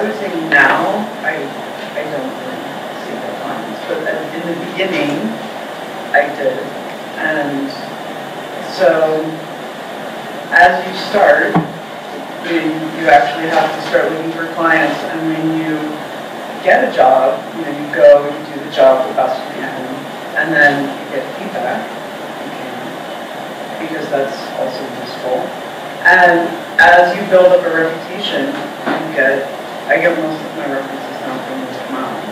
I would say now, I don't really see deadlines, but in the beginning, I did. And so, as you start, you actually have to start looking for clients, and when you get a job, you go, you do the job the best you can, and then you get feedback, because that's also useful. And as you build up a reputation, I get most of my references now from word of mouth.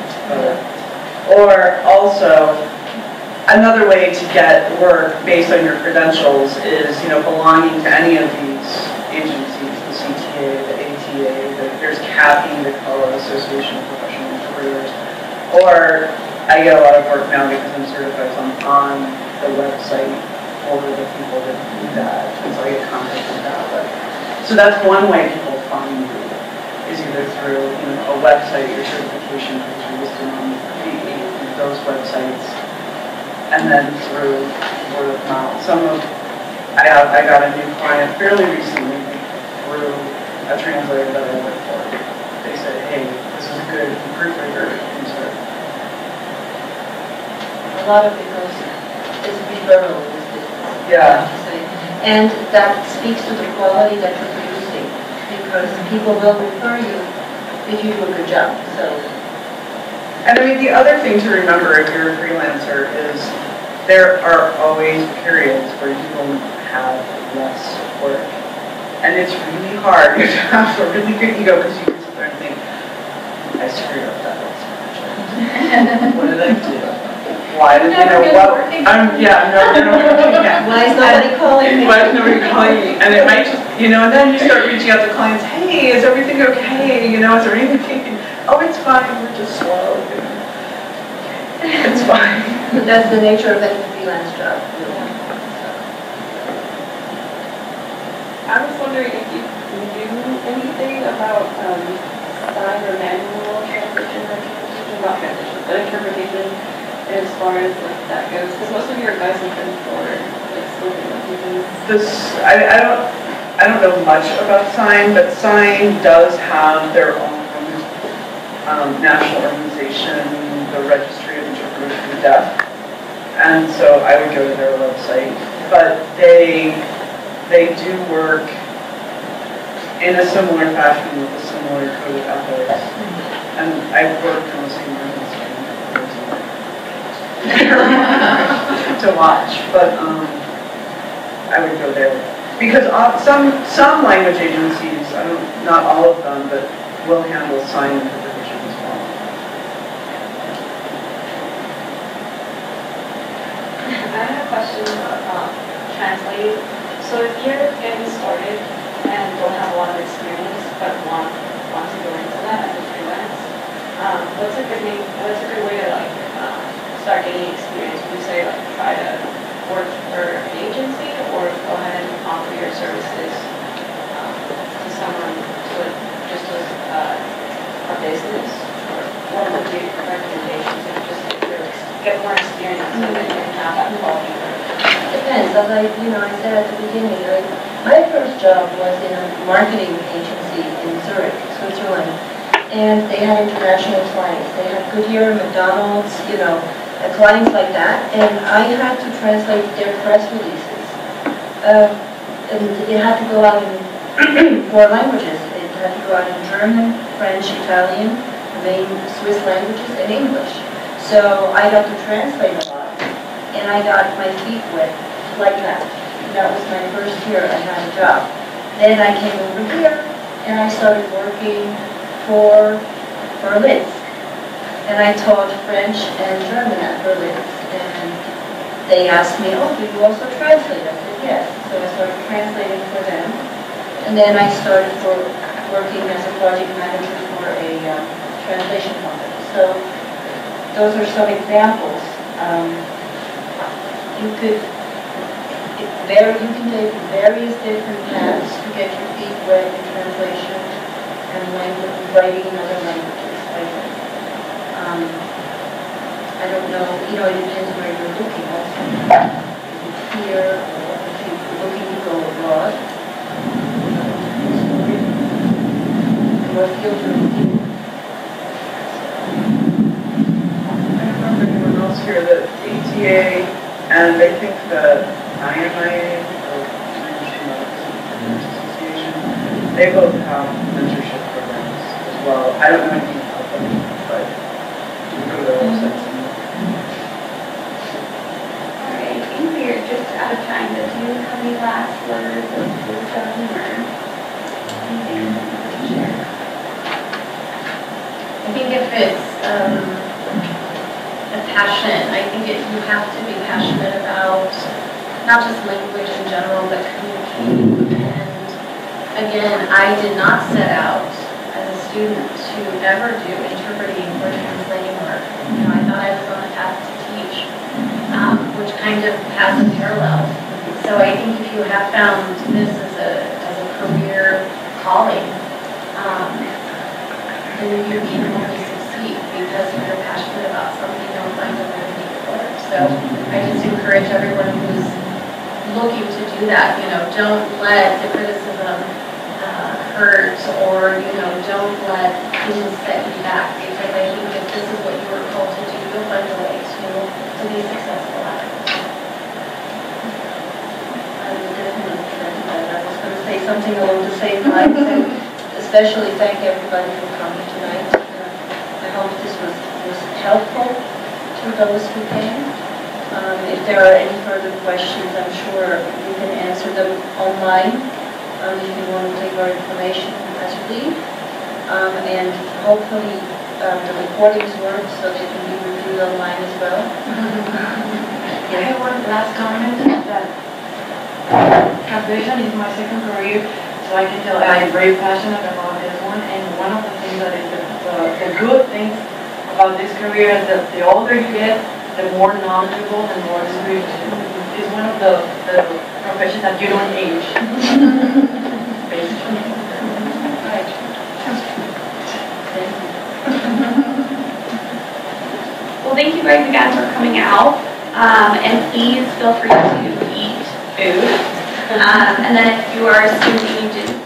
Or also, another way to get work based on your credentials is, belonging to any of these agencies, the CTA, the ATA, there's CAPI, the Colorado Association of Professional Interpreters. Or I get a lot of work now because I'm certified, so I'm on the website for the people that do that, and so I get contacted that way. So that's one way people find you, is either through a website, your certification, because you're listed on those websites, and then through word of mouth. I got a new client fairly recently through a translator that I work for. They said, hey, this is a good proofreader in Zurich. A lot of it goes, it's referral. Yeah. And that speaks to the quality that you're producing, because people will refer you if you do a good job. So. And the other thing to remember if you're a freelancer is there are always periods where you will have less work. And it's really hard. You have to have a really good ego because you can sit there and think, I screwed up that last project. What did I do? Why did what? I'm never gonna work again. Why is nobody calling me? Why is nobody calling me? And it might just, and then you start reaching out to clients, hey, is everything okay? Is there anything? Oh, it's fine, we're just slow. It's fine. That's the nature of any freelance job. I was wondering if you knew anything about sign or manual translation or translation, not translation, but interpretation as far as that goes. Because most of your advice has been for spoken languages. I don't know much about Sign, but Sign does have their own national organization, the Registry of Interpreters for the Deaf, and so I would go to their website. But they do work in a similar fashion with a similar code of ethics, and I've worked on the same to watch, but I would go there because some language agencies, not all of them, but will handle sign interpretation as well. I have a question about translate. So if you're getting started and don't have a lot of experience but want to go into that as a freelance, what's a good way to start getting experience? Would you say try to work for an agency, or go ahead and offer your services to someone just as a business, or what would be recommendations if just get more experience so that you can have that quality? Depends. As I said at the beginning, my first job was in a marketing agency in Zurich, Switzerland, and they had international clients. They had Goodyear, McDonald's, clients like that, and I had to translate their press releases. And it had to go out in 4 languages. It had to go out in German, French, Italian, the main Swiss languages, and English. So I got to translate a lot, and I got my feet wet like that. That was my first year I had a job. Then I came over here, and I started working for Berlin. And I taught French and German at Berlin. And they asked me, oh, do you also translate? I said, yes. So I started translating for them. And then I started working as a project manager for a translation company. So those are some examples. You can take various different paths to get your feet wet in translation and writing in other languages, I think. I don't know, it depends where you're looking also. Is it here, or if you're looking to go abroad? What field you're looking they both have mentorship programs as well. I don't know anything about them, but you can go to their websites. All right, I think we're just out of time. But do you have any last words of wisdom or anything you want to share? I think if it's a passion, I think you have to be passionate about not just language in general, but communicating. And again, I did not set out as a student to ever do interpreting or translating work. You know, I thought I was on a path to teach, which kind of has a parallel. So I think if you have found this as a career calling, then you can only succeed because if you're passionate about something, you'll find a way to make it work. So I just encourage everyone who's looking to do that, you know, don't let the criticism hurt, or, you know, don't let things set you back, because I think if this is what you were called to do, you'll find a way to be successful at it. I was definitely I was going to say something along the same lines, and especially thank everybody for coming tonight. I hope this was helpful to those who came. If there are any further questions, I'm sure you can answer them online if you want to take our information as you leave. And hopefully the recordings work so they can be reviewed online as well. I have one last comment that translation is my second career, so I can tell I'm very passionate about this one. And one of the things that is the good things about this career is that the older you get, the more knowledgeable and more experienced. It's one of the professions that you don't age. Basically. Right. Well, thank you guys again for coming out. And please feel free to eat food. And then if you are a student and you didn't